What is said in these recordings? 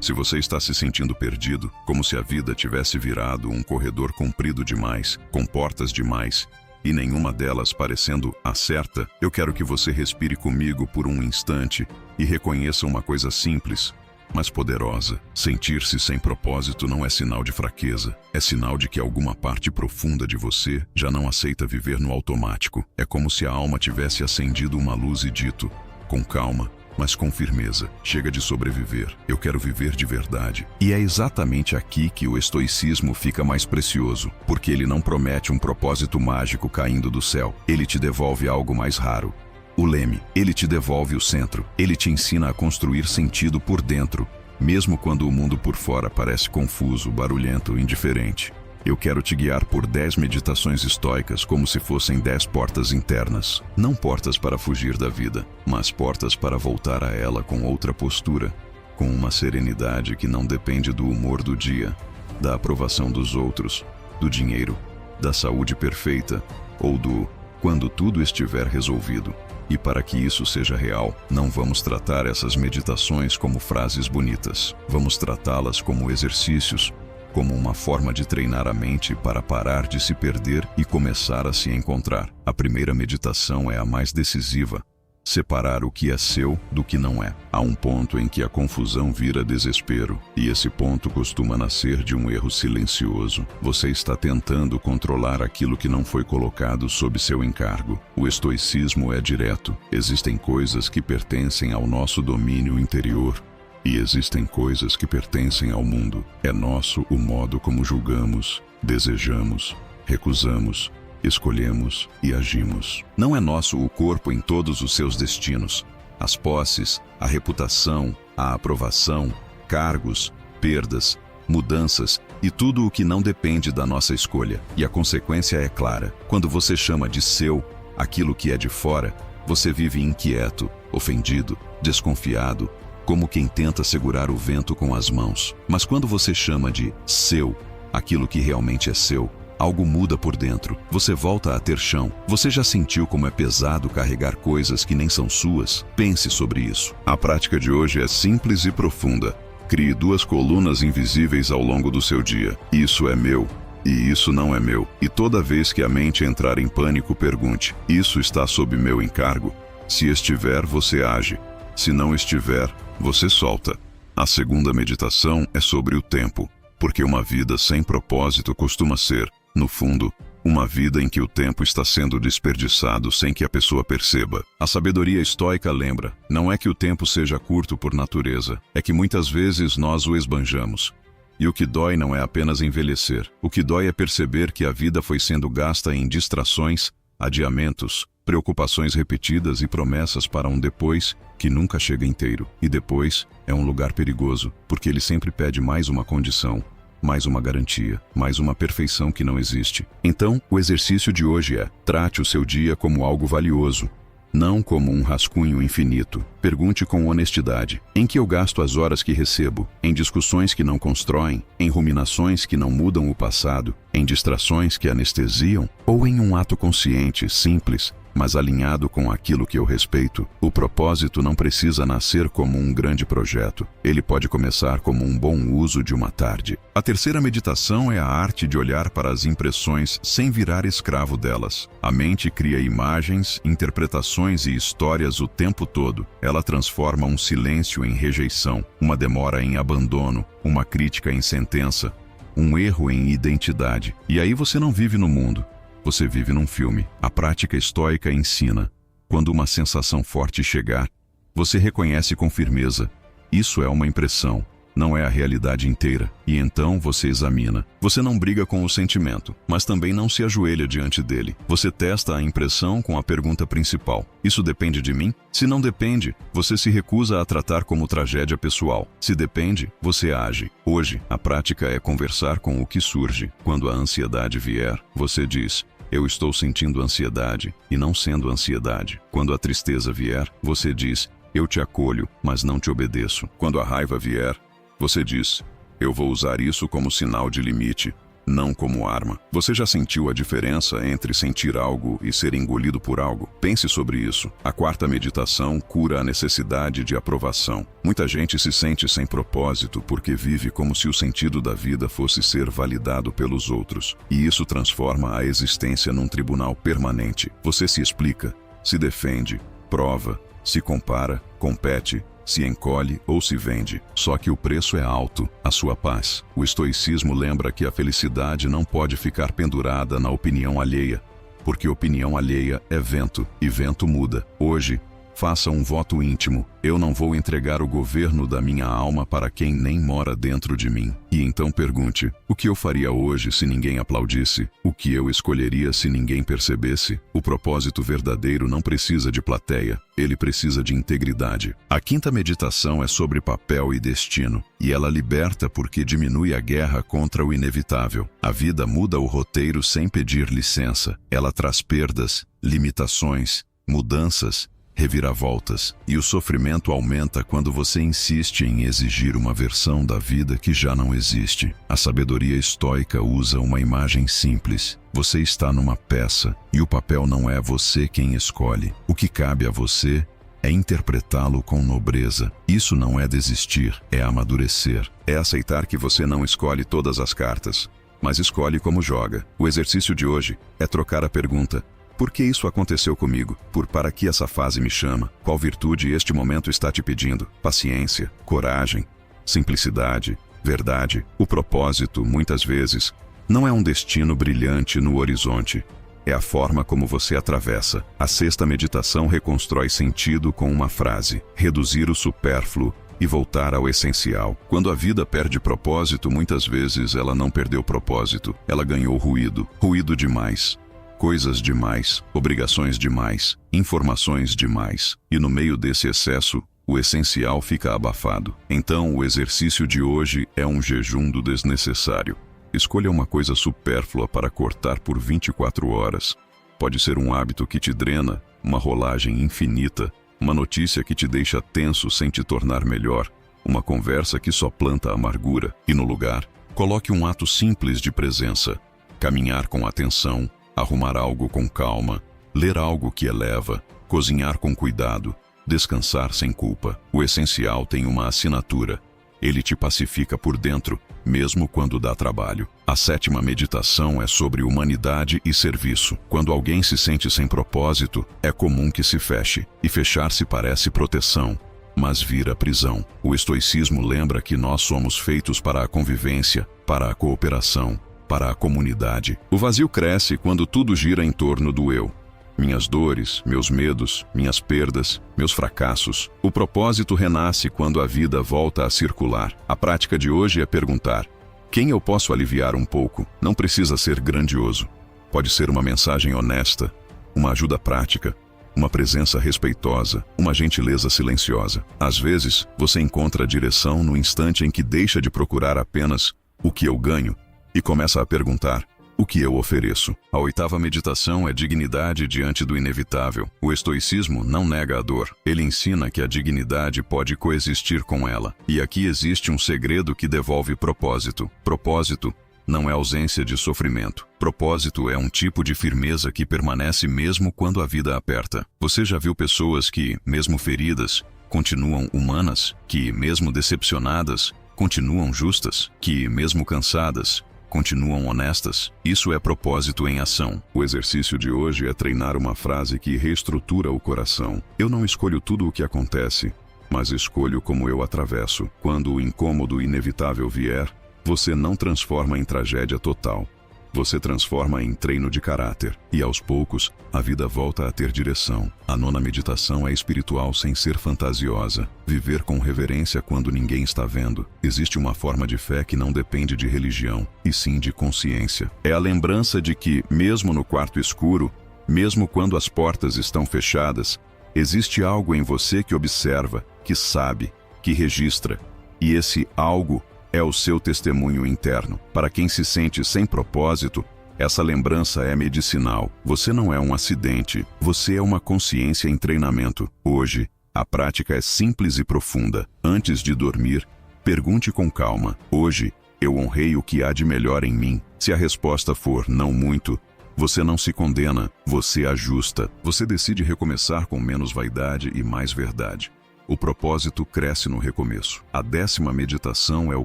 Se você está se sentindo perdido, como se a vida tivesse virado um corredor comprido demais, com portas demais, e nenhuma delas parecendo a certa, eu quero que você respire comigo por um instante e reconheça uma coisa simples, mas poderosa. Sentir-se sem propósito não é sinal de fraqueza, é sinal de que alguma parte profunda de você já não aceita viver no automático. É como se a alma tivesse acendido uma luz e dito, com calma, mas com firmeza: chega de sobreviver, eu quero viver de verdade. E é exatamente aqui que o estoicismo fica mais precioso, porque ele não promete um propósito mágico caindo do céu, ele te devolve algo mais raro. O leme, ele te devolve o centro, ele te ensina a construir sentido por dentro, mesmo quando o mundo por fora parece confuso, barulhento, indiferente. Eu quero te guiar por 10 meditações estoicas como se fossem 10 portas internas. Não portas para fugir da vida, mas portas para voltar a ela com outra postura, com uma serenidade que não depende do humor do dia, da aprovação dos outros, do dinheiro, da saúde perfeita ou do quando tudo estiver resolvido. E para que isso seja real, não vamos tratar essas meditações como frases bonitas. Vamos tratá-las como exercícios, como uma forma de treinar a mente para parar de se perder e começar a se encontrar. A primeira meditação é a mais decisiva: separar o que é seu do que não é. Há um ponto em que a confusão vira desespero, e esse ponto costuma nascer de um erro silencioso. Você está tentando controlar aquilo que não foi colocado sob seu encargo. O estoicismo é direto. Existem coisas que pertencem ao nosso domínio interior, e existem coisas que pertencem ao mundo. É nosso o modo como julgamos, desejamos, recusamos, escolhemos e agimos. Não é nosso o corpo em todos os seus destinos. As posses, a reputação, a aprovação, cargos, perdas, mudanças e tudo o que não depende da nossa escolha. E a consequência é clara. Quando você chama de seu aquilo que é de fora, você vive inquieto, ofendido, desconfiado, como quem tenta segurar o vento com as mãos. Mas quando você chama de seu aquilo que realmente é seu, algo muda por dentro. Você volta a ter chão. Você já sentiu como é pesado carregar coisas que nem são suas? Pense sobre isso. A prática de hoje é simples e profunda. Crie 2 colunas invisíveis ao longo do seu dia. Isso é meu. E isso não é meu. E toda vez que a mente entrar em pânico, pergunte: isso está sob meu encargo? Se estiver, você age. Se não estiver, você solta. A segunda meditação é sobre o tempo, porque uma vida sem propósito costuma ser, no fundo, uma vida em que o tempo está sendo desperdiçado sem que a pessoa perceba. A sabedoria estoica lembra: não é que o tempo seja curto por natureza, é que muitas vezes nós o esbanjamos. E o que dói não é apenas envelhecer. O que dói é perceber que a vida foi sendo gasta em distrações, adiamentos, preocupações repetidas e promessas para um depois que nunca chega inteiro. E depois é um lugar perigoso, porque ele sempre pede mais uma condição, mais uma garantia, mais uma perfeição que não existe. Então, o exercício de hoje é: trate o seu dia como algo valioso, não como um rascunho infinito. Pergunte com honestidade: em que eu gasto as horas que recebo? Em discussões que não constroem? Em ruminações que não mudam o passado? Em distrações que anestesiam? Ou em um ato consciente, simples, mas alinhado com aquilo que eu respeito? O propósito não precisa nascer como um grande projeto. Ele pode começar como um bom uso de uma tarde. A terceira meditação é a arte de olhar para as impressões sem virar escravo delas. A mente cria imagens, interpretações e histórias o tempo todo. Ela transforma um silêncio em rejeição, uma demora em abandono, uma crítica em sentença, um erro em identidade. E aí você não vive no mundo. Você vive num filme. A prática estoica ensina: quando uma sensação forte chegar, você reconhece com firmeza: isso é uma impressão, não é a realidade inteira. E então você examina. Você não briga com o sentimento, mas também não se ajoelha diante dele. Você testa a impressão com a pergunta principal: isso depende de mim? Se não depende, você se recusa a tratar como tragédia pessoal. Se depende, você age. Hoje, a prática é conversar com o que surge. Quando a ansiedade vier, você diz: eu estou sentindo ansiedade, e não sendo ansiedade. Quando a tristeza vier, você diz: eu te acolho, mas não te obedeço. Quando a raiva vier, você diz: eu vou usar isso como sinal de limite, não como arma. Você já sentiu a diferença entre sentir algo e ser engolido por algo? Pense sobre isso. A quarta meditação cura a necessidade de aprovação. Muita gente se sente sem propósito porque vive como se o sentido da vida fosse ser validado pelos outros. E isso transforma a existência num tribunal permanente. Você se explica, se defende, prova, se compara, compete, se encolhe ou se vende. Só que o preço é alto, a sua paz. O estoicismo lembra que a felicidade não pode ficar pendurada na opinião alheia, porque opinião alheia é vento, e vento muda. Hoje, faça um voto íntimo. Eu não vou entregar o governo da minha alma para quem nem mora dentro de mim. E então pergunte, o que eu faria hoje se ninguém aplaudisse? O que eu escolheria se ninguém percebesse? O propósito verdadeiro não precisa de plateia, ele precisa de integridade. A quinta meditação é sobre papel e destino, e ela liberta porque diminui a guerra contra o inevitável. A vida muda o roteiro sem pedir licença. Ela traz perdas, limitações, mudanças, reviravoltas, e o sofrimento aumenta quando você insiste em exigir uma versão da vida que já não existe. A sabedoria estoica usa uma imagem simples. Você está numa peça, e o papel não é você quem escolhe. O que cabe a você é interpretá-lo com nobreza. Isso não é desistir, é amadurecer. É aceitar que você não escolhe todas as cartas, mas escolhe como joga. O exercício de hoje é trocar a pergunta: por que isso aconteceu comigo? Para que essa fase me chama? Qual virtude este momento está te pedindo? Paciência, coragem, simplicidade, verdade. O propósito, muitas vezes, não é um destino brilhante no horizonte. É a forma como você atravessa. A sexta meditação reconstrói sentido com uma frase: reduzir o supérfluo e voltar ao essencial. Quando a vida perde propósito, muitas vezes ela não perdeu propósito. Ela ganhou ruído. Ruído demais. Coisas demais, obrigações demais, informações demais. E no meio desse excesso, o essencial fica abafado. Então, o exercício de hoje é um jejum do desnecessário. Escolha uma coisa supérflua para cortar por 24 horas. Pode ser um hábito que te drena, uma rolagem infinita, uma notícia que te deixa tenso sem te tornar melhor, uma conversa que só planta amargura. E no lugar, coloque um ato simples de presença. Caminhar com atenção, arrumar algo com calma, ler algo que eleva, cozinhar com cuidado, descansar sem culpa. O essencial tem uma assinatura. Ele te pacifica por dentro, mesmo quando dá trabalho. A sétima meditação é sobre humanidade e serviço. Quando alguém se sente sem propósito, é comum que se feche. E fechar-se parece proteção, mas vira prisão. O estoicismo lembra que nós somos feitos para a convivência, para a cooperação, para a comunidade. O vazio cresce quando tudo gira em torno do eu. Minhas dores, meus medos, minhas perdas, meus fracassos. O propósito renasce quando a vida volta a circular. A prática de hoje é perguntar: quem eu posso aliviar um pouco? Não precisa ser grandioso. Pode ser uma mensagem honesta, uma ajuda prática, uma presença respeitosa, uma gentileza silenciosa. Às vezes, você encontra a direção no instante em que deixa de procurar apenas o que eu ganho e começa a perguntar: o que eu ofereço? A oitava meditação é dignidade diante do inevitável. O estoicismo não nega a dor. Ele ensina que a dignidade pode coexistir com ela. E aqui existe um segredo que devolve propósito. Propósito não é ausência de sofrimento. Propósito é um tipo de firmeza que permanece mesmo quando a vida aperta. Você já viu pessoas que, mesmo feridas, continuam humanas? Que, mesmo decepcionadas, continuam justas? Que, mesmo cansadas, continuam honestas? Isso é propósito em ação. O exercício de hoje é treinar uma frase que reestrutura o coração. Eu não escolho tudo o que acontece, mas escolho como eu atravesso. Quando o incômodo inevitável vier, você não transforma em tragédia total. Você transforma em treino de caráter. E aos poucos, a vida volta a ter direção. A nona meditação é espiritual sem ser fantasiosa. Viver com reverência quando ninguém está vendo. Existe uma forma de fé que não depende de religião, e sim de consciência. É a lembrança de que, mesmo no quarto escuro, mesmo quando as portas estão fechadas, existe algo em você que observa, que sabe, que registra. E esse algo é o seu testemunho interno. Para quem se sente sem propósito, essa lembrança é medicinal. Você não é um acidente, você é uma consciência em treinamento. Hoje, a prática é simples e profunda. Antes de dormir, Pergunte com calma: hoje, eu honrei o que há de melhor em mim? Se a resposta for não muito, você não se condena, você ajusta. Você decide recomeçar com menos vaidade e mais verdade. O propósito cresce no recomeço. A 10ª meditação é o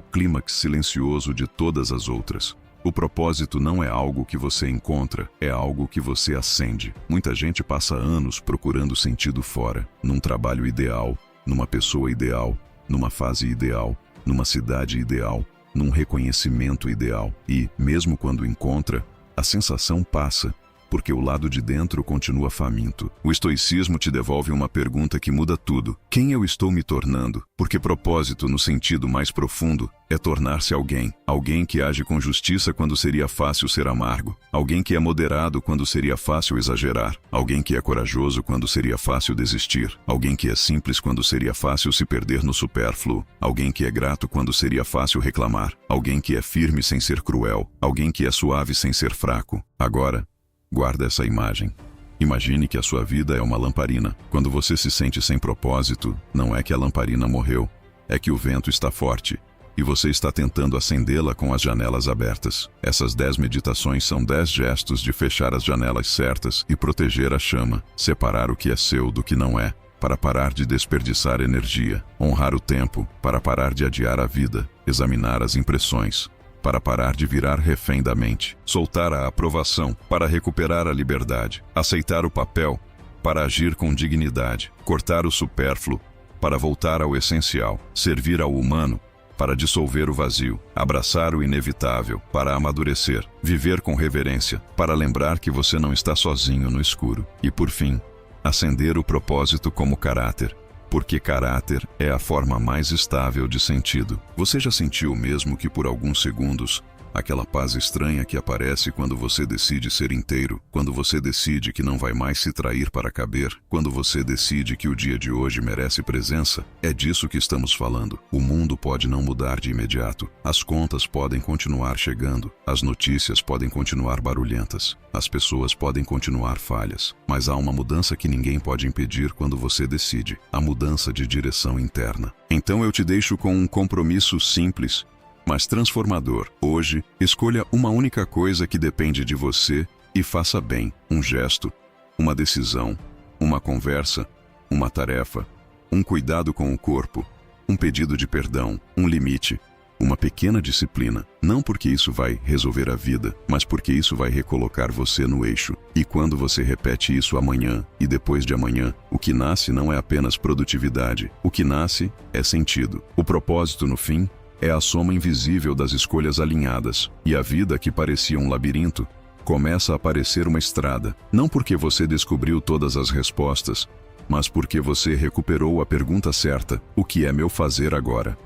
clímax silencioso de todas as outras. O propósito não é algo que você encontra, é algo que você acende. Muita gente passa anos procurando sentido fora, num trabalho ideal, numa pessoa ideal, numa fase ideal, numa cidade ideal, num reconhecimento ideal. E, mesmo quando encontra, a sensação passa, porque o lado de dentro continua faminto. O estoicismo te devolve uma pergunta que muda tudo. Quem eu estou me tornando? Porque propósito, no sentido mais profundo, é tornar-se alguém. Alguém que age com justiça quando seria fácil ser amargo. Alguém que é moderado quando seria fácil exagerar. Alguém que é corajoso quando seria fácil desistir. Alguém que é simples quando seria fácil se perder no supérfluo. Alguém que é grato quando seria fácil reclamar. Alguém que é firme sem ser cruel. Alguém que é suave sem ser fraco. Agora, guarda essa imagem. Imagine que a sua vida é uma lamparina. Quando você se sente sem propósito, não é que a lamparina morreu, é que o vento está forte e você está tentando acendê-la com as janelas abertas. Essas 10 meditações são 10 gestos de fechar as janelas certas e proteger a chama, separar o que é seu do que não é, para parar de desperdiçar energia, honrar o tempo, para parar de adiar a vida, examinar as impressões, para parar de virar refém da mente, soltar a aprovação, para recuperar a liberdade, aceitar o papel, para agir com dignidade, cortar o supérfluo, para voltar ao essencial, servir ao humano, para dissolver o vazio, abraçar o inevitável, para amadurecer, viver com reverência, para lembrar que você não está sozinho no escuro. E por fim, acender o propósito como caráter, porque caráter é a forma mais estável de sentido. Você já sentiu mesmo que por alguns segundos, aquela paz estranha que aparece quando você decide ser inteiro, quando você decide que não vai mais se trair para caber, quando você decide que o dia de hoje merece presença? É disso que estamos falando. O mundo pode não mudar de imediato, as contas podem continuar chegando, as notícias podem continuar barulhentas, as pessoas podem continuar falhas, mas há uma mudança que ninguém pode impedir quando você decide, a mudança de direção interna. Então eu te deixo com um compromisso simples, mas transformador. Hoje, escolha uma única coisa que depende de você e faça bem. Um gesto, uma decisão, uma conversa, uma tarefa, um cuidado com o corpo, um pedido de perdão, um limite, uma pequena disciplina. Não porque isso vai resolver a vida, mas porque isso vai recolocar você no eixo. E quando você repete isso amanhã e depois de amanhã, o que nasce não é apenas produtividade. O que nasce é sentido. O propósito, no fim, é a soma invisível das escolhas alinhadas, e a vida que parecia um labirinto começa a parecer uma estrada, não porque você descobriu todas as respostas, mas porque você recuperou a pergunta certa: o que é meu fazer agora?